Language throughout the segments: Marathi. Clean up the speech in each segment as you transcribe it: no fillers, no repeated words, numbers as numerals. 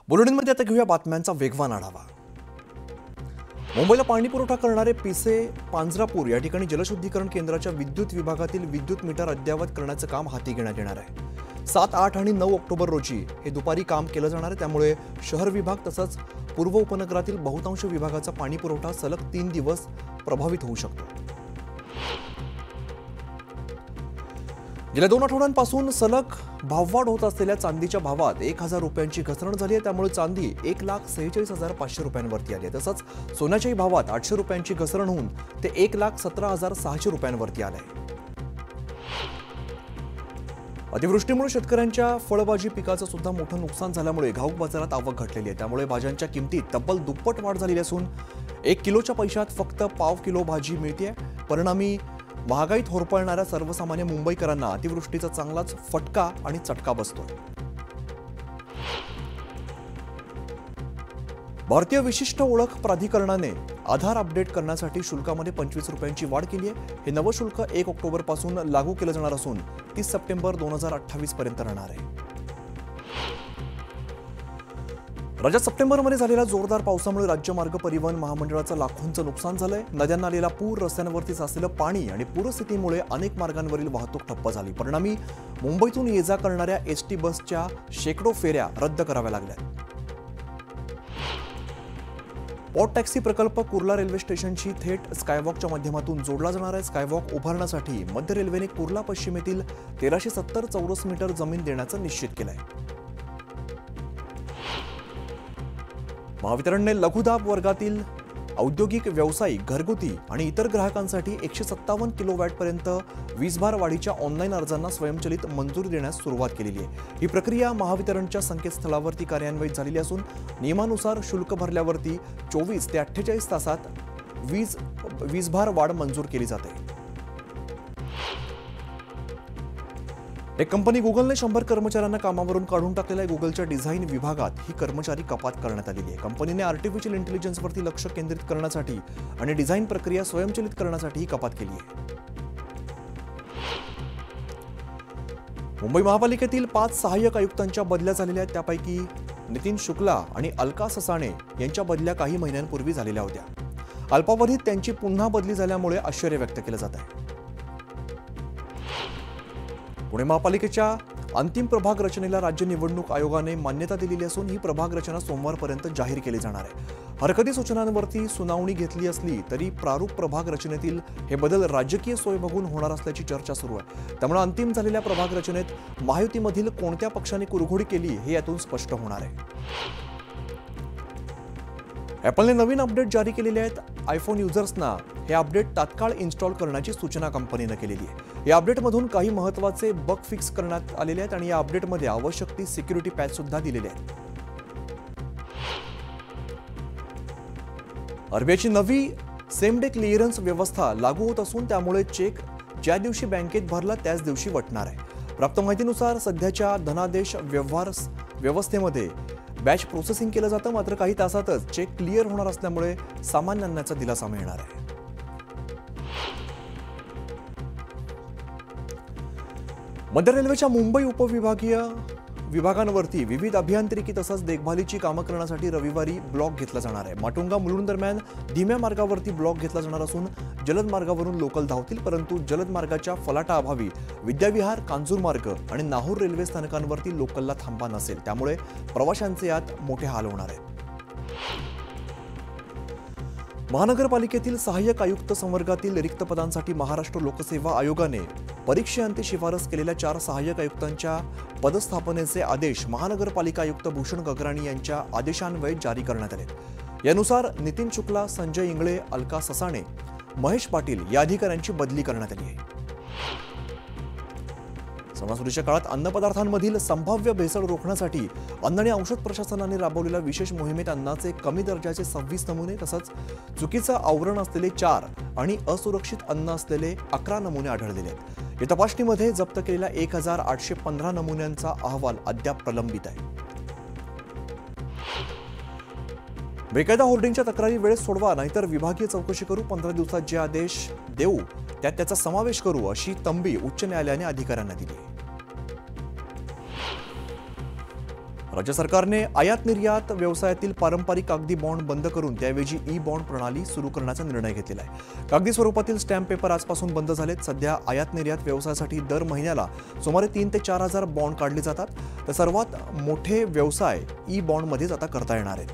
बुलेटिनमध्ये आता घेऊया बातम्यांचा वेगवान आढावा। मुंबईला पाणी पुरवठा करणारे पिसे पांजरापूर या ठिकाणी जलशुद्धीकरण केंद्राच्या विद्युत विभागातील विद्युत मीटर अद्ययावत करण्याचे काम हाती घेण्यात येणार आहे। 7, 8 आणि 9 ऑक्टोबर रोजी हे दुपारी काम केलं जाणार आहे। त्यामुळे शहर विभाग तसंच पूर्व उपनगरातील बहुतांश विभागाचा पाणी पुरवठा सलग 3 दिवस प्रभावित होऊ शकतो। गेल्या 2 आठवड्यांपासून सलग भाववाढ होत असलेल्या चांदीच्या भावात 1000 रुपयांची घसरण झाली आहे। त्यामुळे चांदी 1,46,500 रुपयांवरती आली आहे। तसंच सोन्याच्याही भावात 800 रुपयांची घसरण होऊन ते 1,17,600 रुपयांवरती आले आहे। अतिवृष्टीमुळे शेतकऱ्यांच्या फळभाजी पिकाचं सुद्धा मोठं नुकसान झाल्यामुळे घाऊक बाजारात आवक घटलेली आहे। त्यामुळे भाज्यांच्या किमतीत तब्बल दुप्पट वाढ झालेली असून 1 किलोच्या पैशात फक्त पाव किलो भाजी मिळते। परिणामी महागाईत होरपळणाऱ्या सर्वसामान्य मुंबईकरांना अतिवृष्टीचा चांगलाच फटका आणि चटका बसतोय। भारतीय विशिष्ट ओळख प्राधिकरणाने आधार अपडेट करण्यासाठी शुल्कामध्ये 25 रुपयांची वाढ केली आहे। हे नवं शुल्क 1 ऑक्टोबर पासून लागू केलं जाणार असून 30 सप्टेंबर 2028 पर्यंत राहणार आहे। राज्यात सप्टेंबरमध्ये झालेल्या जोरदार पावसामुळे राज्य मार्ग परिवहन महामंडळाचं लाखोंचं नुकसान झालंय। नद्यांना आलेला पूर, रस्त्यांवरती साचलेलं पाणी आणि पूरस्थितीमुळे अनेक मार्गांवरील वाहतूक ठप्प झाली। परिणामी मुंबईतून ये-जा करणाऱ्या एसटी बसच्या शेकडो फेऱ्या रद्द कराव्या लागल्या। पॉट टॅक्सी प्रकल्प कुर्ला रेल्वे स्टेशनशी थेट स्कायवॉकच्या माध्यमातून जोडला जाणार आहे। स्कायवॉक उभारण्यासाठी मध्य रेल्वेने कुर्ला पश्चिमेतील 1370 चौरस मीटर जमीन देण्याचं निश्चित केलंय। महावितरणने लघुदाब वर्गातील औद्योगिक, व्यावसायिक, घरगुती आणि इतर ग्राहकांसाठी 157 किलोवॅटपर्यंत वीजभार वाढीच्या ऑनलाईन अर्जांना स्वयंचलित मंजुरी देण्यास सुरुवात केलेली आहे। ही प्रक्रिया महावितरणच्या संकेतस्थळावरती कार्यान्वित झालेली असून नियमानुसार शुल्क भरल्यावरती 24 ते 48 तासात वीजभार वाढ मंजूर केली जाते। एक कंपनी गुगलने 100 कर्मचाऱ्यांना कामावरून काढून टाकलेल्या आहे। गुगलच्या डिझाईन विभागात ही कर्मचारी कपात करण्यात आलेली आहे। कंपनीने आर्टिफिशियल इंटेलिजन्सवरती लक्ष केंद्रित करण्यासाठी आणि डिझाईन प्रक्रिया स्वयंचलित करण्यासाठी ही कपात केली आहे। मुंबई महापालिकेतील 5 सहाय्यक आयुक्तांच्या बदल्या झालेल्या आहेत। त्यापैकी नितीन शुक्ला आणि अलका ससाणे यांच्या बदल्या काही महिन्यांपूर्वी झालेल्या होत्या। अल्पावधीत त्यांची पुन्हा बदली झाल्यामुळे आश्चर्य व्यक्त केलं जात आहे। पुणे महापालिकेच्या अंतिम प्रभाग रचनेला राज्य निवडणूक आयोगाने मान्यता दिलेली असून ही प्रभाग रचना सोमवारपर्यंत जाहीर केली जाणार आहे। हरकती सूचनांवरती सुनावणी घेतली असली तरी प्रारूप प्रभाग रचनेतील हे बदल राजकीय सोय बघून होणार असल्याची चर्चा सुरू आहे। त्यामुळे अंतिम झालेल्या प्रभाग रचनेत महायुतीमधील कोणत्या पक्षाने कुरघोडी केली हे यातून स्पष्ट होणार आहे। ॲपलने नवीन अपडेट जारी केलेले आहेत। आयफोन युजर्सना हे अपडेट तात्काळ इन्स्टॉल करण्याची सूचना कंपनीने केलेली आहे। या अपडेटमधून काही महत्त्वाचे बग फिक्स करण्यात आलेले आहेत आणि या अपडेटमध्ये आवश्यक ती सिक्युरिटी पॅच सुद्धा दिलेले आहेत। आरबीआयची नवी सेम डे क्लिअरन्स व्यवस्था लागू होत असून त्यामुळे चेक ज्या दिवशी बँकेत भरला त्याच दिवशी वटणार आहे। प्राप्त माहितीनुसार सध्याच्या धनादेश व्यवहार व्यवस्थेमध्ये बॅच प्रोसेसिंग केलं जातं, मात्र काही तासातच चेक क्लिअर होणार असल्यामुळे सामान्यांचा दिलासा मिळणार आहे। मध्य रेल्वेच्या मुंबई उपविभागीय विभागांवरती विविध अभियांत्रिकी तसंच देखभालीची कामं करण्यासाठी रविवारी ब्लॉक घेतला जाणार आहे। माटुंगा मुलुंड दरम्यान धीम्या मार्गावरती ब्लॉक घेतला जाणार असून जलद मार्गावरून लोकल धावतील, परंतु जलद मार्गाच्या फलाटाअभावी विद्याविहार, कांजूर मार्ग आणि नाहूर रेल्वे स्थानकांवरती लोकलला थांबा नसेल। त्यामुळे प्रवाशांचे यात मोठे हाल होणार आहेत। महानगरपालिकेतील सहाय्यक आयुक्त संवर्गातील रिक्त पदांसाठी महाराष्ट्र लोकसेवा आयोगाने परीक्षेअंती शिफारस केलेल्या 4 सहाय्यक आयुक्तांच्या पदस्थापनेचे आदेश महानगरपालिका आयुक्त भूषण गगराणी यांच्या आदेशान्वये जारी करण्यात आले। यानुसार नितीन शुक्ला, संजय इंगळे, अलका ससाणे, महेश पाटील या अधिकाऱ्यांची बदली करण्यात आली आहे। सणासुदीच्या काळात अन्नपदार्थांमधील संभाव्य भेसळ रोखण्यासाठी अन्न आणि औषध प्रशासनाने राबवलेल्या विशेष मोहिमेत अन्नाचे कमी दर्जाचे 26 नमुने तसंच चुकीचं आवरण असलेले 4 आणि असुरक्षित अन्न असलेले 11 नमुने आढळलेले आहेत। या तपासणीमध्ये जप्त केलेल्या 1815 नमुन्यांचा अहवाल अद्याप प्रलंबित आहे। बेकायदा होर्डिंगच्या तक्रारी वेळेस सोडवा, नाहीतर विभागीय चौकशी करू, 15 दिवसात जे आदेश देऊ त्यात त्याचा समावेश करू, अशी तंबी उच्च न्यायालयाने अधिकाऱ्यांना दिली। राज्य सरकारने आयात निर्यात व्यवसायातील पारंपरिक कागदी बॉन्ड बंद करून त्याऐवजी ई बॉन्ड प्रणाली सुरू करण्याचा निर्णय घेतलेला आहे। कागदी स्वरूपातील स्टॅम्प पेपर आजपासून बंद झालेत। सध्या आयात निर्यात व्यवसायासाठी दर महिन्याला सुमारे 3 ते 4 हजार बॉन्ड काढले जातात। तर सर्वात मोठे व्यवसाय ई बॉन्डमध्येच आता करता येणार आहेत।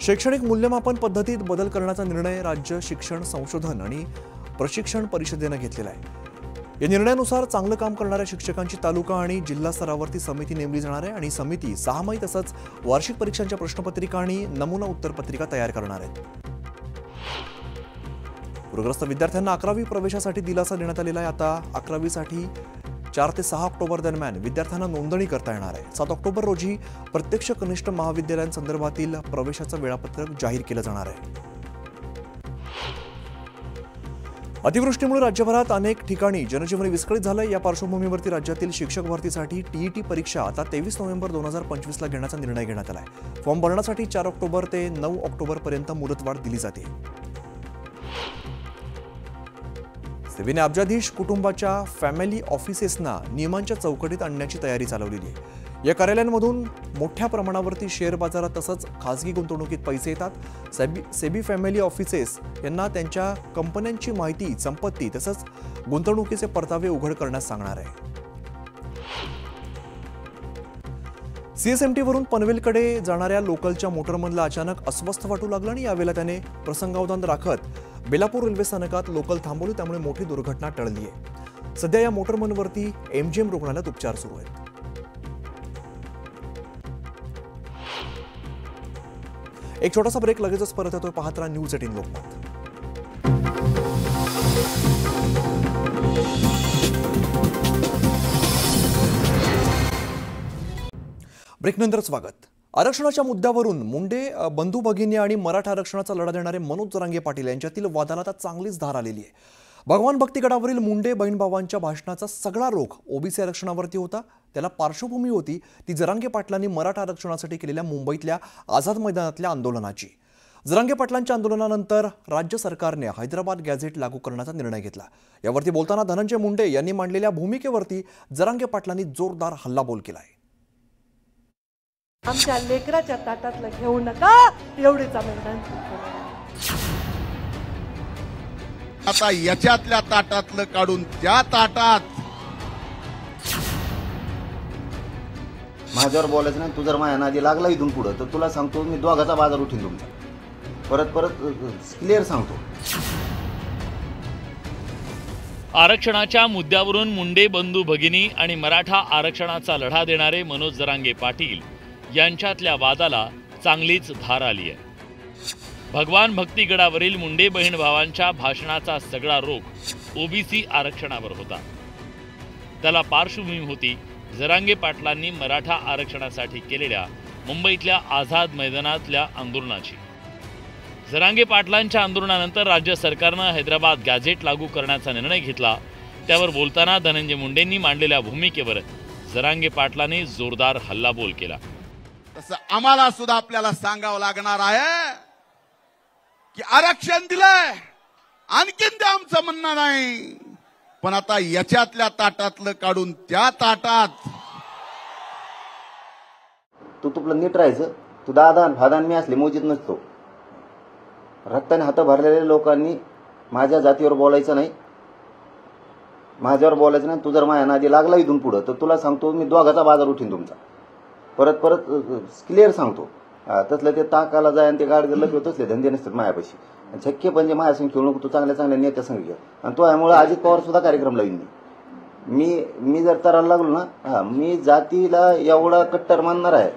शैक्षणिक मूल्यमापन पद्धतीत बदल करण्याचा निर्णय राज्य शिक्षण संशोधन आणि प्रशिक्षण परिषदेने घेतलेला आहे। या निर्णयानुसार चांगलं काम करणाऱ्या शिक्षकांची तालुका आणि जिल्हा स्तरावरती समिती नेमली जाणार आहे आणि समिती 6 तसंच वार्षिक परीक्षांच्या प्रश्नपत्रिका आणि नमुना उत्तरपत्रिका तयार करणार आहेत। पूरग्रस्त विद्यार्थ्यांना 11वी प्रवेशासाठी दिलासा देण्यात आलेला आहे। आता 11वी साठी 4 ते 6 ऑक्टोबर दरम्यान विद्यार्थ्यांना नोंदणी करता येणार आहे। 7 ऑक्टोबर रोजी प्रत्यक्ष कनिष्ठ महाविद्यालयांसंदर्भातील प्रवेशाचं वेळापत्रक जाहीर केलं जाणार आहे। अतिवृष्टीमुळे राज्यभरात अनेक ठिकाणी जनजीवन विस्कळीत झालं। या पार्श्वभूमीवरती राज्यातील शिक्षक भरतीसाठी टीईटी परीक्षा आता 23 नोव्हेंबर 2025 ला घेण्याचा निर्णय घेण्यात आला आहे। फॉर्म भरण्यासाठी 4 ऑक्टोबर ते 9 ऑक्टोबर पर्यंत मुदतवाढ दिली जाते। सेबीने अब्जाधीश कुटुंबाच्या फॅमिली ऑफिसेसना नियमांच्या चौकटीत आणण्याची तयारी चालवलेली आहे। या कार्यालयांमधून मोठ्या प्रमाणावरती शेअर बाजारात तसंच खासगी गुंतवणुकीत पैसे येतात। सेबी फॅमिली ऑफिसेस यांना त्यांच्या कंपन्यांची माहिती, संपत्ती तसंच गुंतवणुकीचे परतावे उघड करण्यास सांगणार आहे। सीएसएमटीवरून पनवेलकडे जाणाऱ्या लोकलच्या मोटरमनला अचानक अस्वस्थ वाटू लागलं आणि यावेळेला त्याने प्रसंगावधान राखत बेलापूर रेल्वे स्थानकात लोकल थांबवली। त्यामुळे मोठी दुर्घटना टळली आहे। सध्या या मोटरमनवरती एमजीएम रुग्णालयात उपचार सुरू आहेत। एक छोटासा ब्रेक, लगेचच परत येतोय। पाहत राहा न्यूज 18 लोकमत। ब्रेकनंतर स्वागत। आरक्षणाच्या मुद्द्यावरून मुंडे बंधू भगिनी आणि मराठा आरक्षणाचा लढा देणारे मनोज जरांगे पाटील यांच्यातील वादाला आता चांगलीच धार आलेली आहे। भगवान भक्तीगडावरील मुंडे बहीण भावांच्या भाषणाचा सगळा रोख ओबीसी आरक्षणावरती होता। त्याला पार्श्वभूमी होती ती जरांगे पाटलांनी मराठा आरक्षणासाठी केलेल्या मुंबईतल्या आझाद मैदानातल्या आंदोलनाची। जरांगे पाटलांच्या आंदोलनानंतर राज्य सरकारने हैदराबाद गॅझेट लागू करण्याचा निर्णय घेतला। यावरती बोलताना धनंजय मुंडे यांनी मांडलेल्या भूमिकेवरती जरांगे पाटलांनी जोरदार हल्लाबोल केलाय। आमच्या लेकराच्या ताटातलं घेऊ नका एवढेच आम्ही विनंती करतो। आता याच्यातल्या ताटातलं काढून त्या ताटात माझ्यावर बोलायचं नाही। तू जर माझ्या नादी लागला इथून पुढे तर तुला सांगतो मी दोघाचा बाजार उठीन तुमचा। परत क्लिअर सांगतो। आरक्षणाच्या मुद्द्यावरून मुंडे बंधू भगिनी आणि मराठा आरक्षणाचा लढा देणारे मनोज जरांगे पाटील यांच्यातल्या वादाला चांगलीच धार आली आहे। भगवान भक्तीगडावरील मुंडे बहीण भावांच्या भाषणाचा सगळा रोख ओबीसी आरक्षणावर होता। त्याला पार्श्वभूमी होती जरांगे पाटलांनी मराठा आरक्षणासाठी केलेल्या मुंबईतल्या आझाद मैदानातल्या आंदोलनाची। जरांगे पाटलांच्या आंदोलनानंतर राज्य सरकारनं हैदराबाद गॅझेट लागू करण्याचा निर्णय घेतला। त्यावर बोलताना धनंजय मुंडेंनी मांडलेल्या भूमिकेवर जरांगे पाटलांनी जोरदार हल्लाबोल केला। तसं आम्हाला सुद्धा आपल्याला सांगावं लागणार आहे की आरक्षण दिलंय, आणखीन ते आमचं म्हणणं नाही, पण आता याच्यातल्या ताटातलं काढून त्या ताटात तू तुला नीट राहायचं। तू दादान फादान मी असले मोजीत नसतो। रक्ताने हात भरलेल्या लोकांनी माझ्या जातीवर बोलायचं नाही, माझ्यावर बोलायचं नाही। तू जर माझ्या नादी लागला इथून पुढे तर तुला सांगतो मी दोघाचा बाजार उठीन तुमचा। परत क्लिअर सांगतो। तसलं ते ताकाला जाय आणि ते गाडगे लपे तसले धंदे नसतात मायापाशी। झक्के म्हणजे माझ्या संग खेळू नको, तू चांगल्या नेत्या संग घे। आणि तो यामुळे अजित पवार सुद्धा कार्यक्रम लावीन मी जर तरायला लागलो ना, मी जातीला एवढा कट्टर मानणार आहे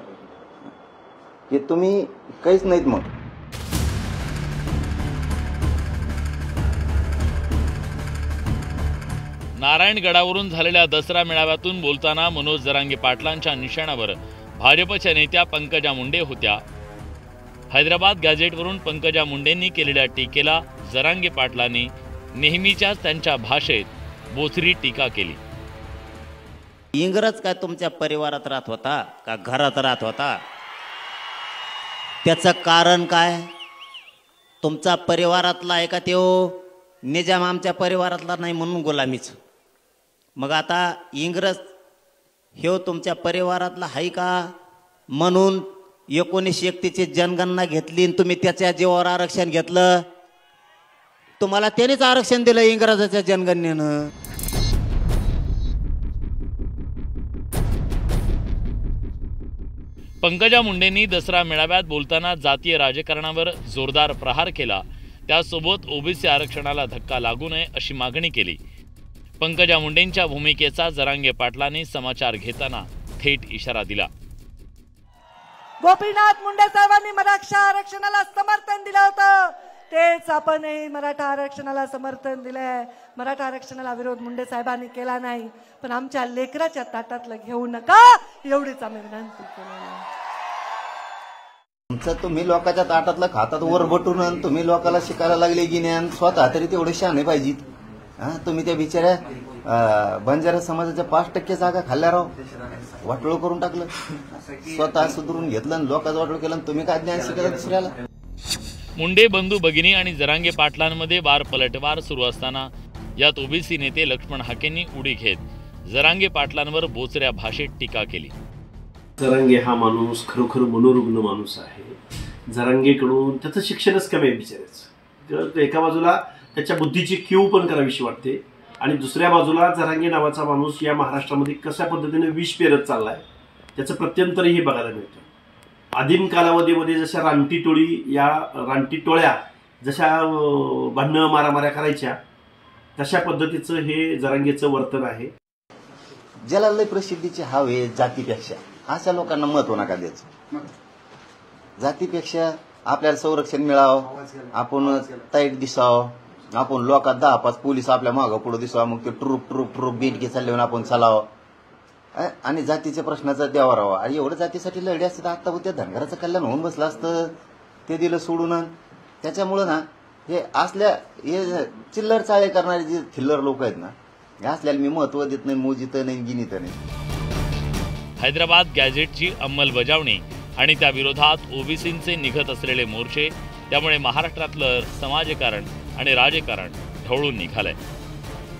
की तुम्ही काहीच नाहीत। मग नारायणगडावरून झालेल्या दसरा मेळाव्यातून बोलताना मनोज जरांगे पाटलांच्या निशाणावर भाजपच्या नेत्या पंकजा मुंडे होत्या। हैदराबाद गॅझेटवरून पंकजा मुंडेंनी केलेल्या टीकेला जरांगे पाटलांनी नेहमीच्याच त्यांच्या भाषेत बोचरी टीका केली। इंग्रज काय तुमच्या परिवारात राहत होता का घरात राहत होता? त्याचं कारण काय? तुमचा परिवारातला आहे का त्यो? निजाम आमच्या परिवारातला नाही म्हणून गुलामीच। मग आता इंग्रज हे तुमच्या परिवारातला आहे का? म्हणून 1931ची जनगणना घेतली आणि तुम्ही त्याच्या जीवावर आरक्षण घेतलं. तुम्हाला त्यानेच आरक्षण दिलं इंग्रजाच्या जनगणनेनं. पंकजा मुंडेंनी दसरा मेळाव्यात बोलताना जातीय राजकारणावर जोरदार प्रहार केला. त्यासोबत ओबीसी आरक्षणाला धक्का लागू नये अशी मागणी केली. पंकजा मुंडेंच्या भूमिकेचा जरांगे पाटलांनी समाचार घेताना थेट इशारा दिला. गोपीनाथ मुंडे साहेबांनी मराठा आरक्षणाला समर्थन दिलं होतं, तेच आपणही मराठा आरक्षणाला समर्थन दिलंय. मराठा आरक्षणाला विरोध मुंडे साहेबांनी केला नाही, पण आमच्या लेकराच्या ताटातलं घेऊ नका एवढीच आम्ही विनंती केली. तुमचं तुम्ही लोकांच्या ताटातलं खातात वर बटून आणि तुम्ही लोकांना शिकायला लागले की नाही, स्वतः तरी तेवढे शहाणे पाहिजेत. तुम्ही त्या बिचाऱ्या बंजारा समाजाच्या 5% जागा खाल्ल्या राव, वाटोळ करून टाकलं. स्वतः सुधरून घेतलं आणि लोकांचं वाटोळ केलं. तुम्ही काय ज्ञान शिकायला दुसऱ्याला? मुंडे बंधू भगिनी आणि जरांगे पाटलांमध्ये वार पलटवार सुरू असताना यात ओबीसी नेते लक्ष्मण हाकेंनी उडी घेत जरांगे पाटलांवर बोचऱ्या भाषेत टीका केली. जरांगे हा माणूस खरोखर मनोरुग्ण माणूस आहे. जरांगेकडून त्याचं शिक्षणच कमी आहे बिचारायचं. एका बाजूला त्याच्या बुद्धीची कीव पण करावीशी वाटते आणि दुसऱ्या बाजूला जरांगे नावाचा माणूस या महाराष्ट्रामध्ये कशा पद्धतीने विष पेरत चाललाय त्याचं प्रत्यंतरही बघायला मिळतं. आदिम कालावधीमध्ये जशा रानटी टोळी या रानटी टोळ्या जशा भांडणं मारामाऱ्या करायच्या तशा पद्धतीचं हे जरांगेचं वर्तन आहे. ज्याला लय प्रसिद्धीचे हवे जातीपेक्षा अशा लोकांना महत्व नका द्यायचं. जातीपेक्षा आपल्याला संरक्षण मिळावं, आपण ताईट दिसावं, आपण लोकात 10-5 पोलीस आपल्या मागं पुढं दिसावं, मग ते ट्रूप बीट चालले आपण चालावं आणि जातीच्या प्रश्नाचा द्यावा राहावा. आणि एवढं जातीसाठी लढे असते तर आता त्या धनगराचं कल्याण होऊन बसलं असतं, ते दिलं सोडून. त्याच्यामुळं ना हे असल्या हे चिल्लर चाळे करणारे जे थिल्लर लोक आहेत ना, हे असल्याला मी महत्व देत नाही, मोजित नाही, गिनीत नाही. हैदराबाद गॅझेटची अंमलबजावणी आणि त्या विरोधात ओबीसींचे निघत असलेले मोर्चे, त्यामुळे महाराष्ट्रातलं समाजकारण आणि राजकारण ढवळून निघालंय.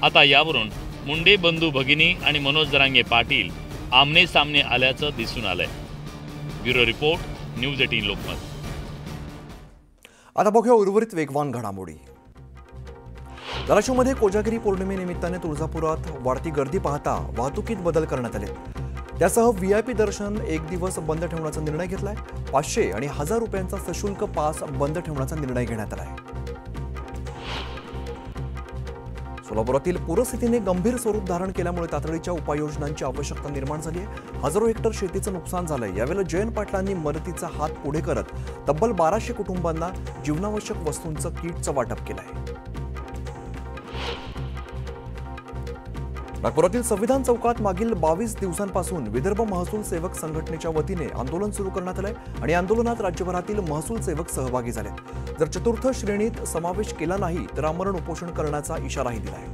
आता यावरून मुंडे बंधू भगिनी आणि मनोज जरांगे पाटील आमने सामने आल्याचं दिसून आलंय. Bureau report, news 18 Lokmat. आता बघूया उर्वरित वेगवान घडामोडी. धाराशिवमध्ये कोजागिरी पौर्णिमेनिमित्ताने तुळजापुरात वाढती गर्दी पाहता वाहतुकीत बदल करण्यात आले. त्यासह व्हीआयपी दर्शन 1 दिवस बंद ठेवण्याचा निर्णय घेतलाय. 500 आणि 1000 रुपयांचा सशुल्क पास बंद ठेवण्याचा निर्णय घेण्यात आलाय. सोलापुरातील पूरस्थितीने गंभीर स्वरूप धारण केल्यामुळे तातडीच्या उपाययोजनांची आवश्यकता निर्माण झाली आहे. हजारो हेक्टर शेतीचं नुकसान झालंय. यावेळेला जयंत पाटलांनी मदतीचा हात पुढे करत तब्बल 1200 कुटुंबांना जीवनावश्यक वस्तूंचं किटचं वाटप केलंय. नागपुरातील संविधान चौकात मागील 22 दिवसांपासून विदर्भ महसूल सेवक संघटनेच्या वतीने आंदोलन सुरू करण्यात आलंय आणि आंदोलनात राज्यभरातील महसूल सेवक सहभागी झाले. जर चतुर्थ श्रेणीत समावेश केला नाही तर आमरण उपोषण करण्याचा इशाराही दिलाय.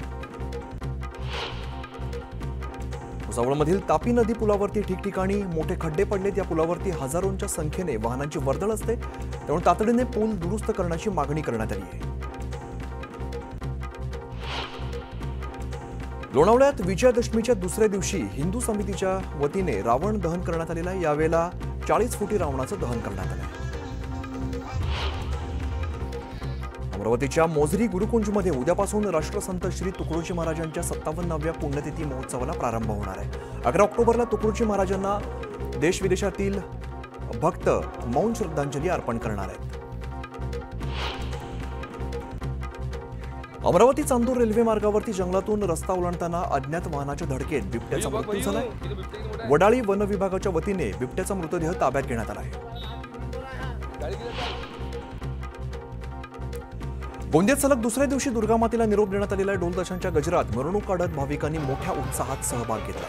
भुसावळमधील तापी नदी पुलावरती ठिकठिकाणी मोठे खड्डे पडलेत. या पुलावरती हजारोंच्या संख्येने वाहनांची वर्दळ असते, त्यामुळे तातडीने पूल दुरुस्त करण्याची मागणी करण्यात आली आहे. लोणावळ्यात विजयादशमीच्या दुसऱ्या दिवशी हिंदू समितीच्या वतीने रावण दहन करण्यात आलेलं आहे. यावेळेला 40 फुटी रावणाचं दहन करण्यात आलं. अमरावतीच्या मोझरी गुरुकुंजमध्ये उद्यापासून राष्ट्रसंत श्री तुकडोजी महाराजांच्या 57व्या पुण्यतिथी महोत्सवाला प्रारंभ होणार आहे. 11 ऑक्टोबरला तुकडोजी महाराजांना देशविदेशातील भक्त मौन श्रद्धांजली अर्पण करणार आहेत. अमरावती चांदूर रेल्वे मार्गावरती जंगलातून रस्ता ओलांडताना अज्ञात वाहनाच्या धडकेत बिबट्याचा मृत्यू झालाय. वडाळी वन विभागाच्या वतीने बिबट्याचा मृतदेह ताब्यात घेण्यात आला आहे. गोंदियात सलग दुसऱ्या दिवशी दुर्गामातेला निरोप देण्यात आलेल्या ढोल ताशांच्या गजरात मिरवणूक काढत भाविकांनी मोठ्या उत्साहात सहभाग घेतला.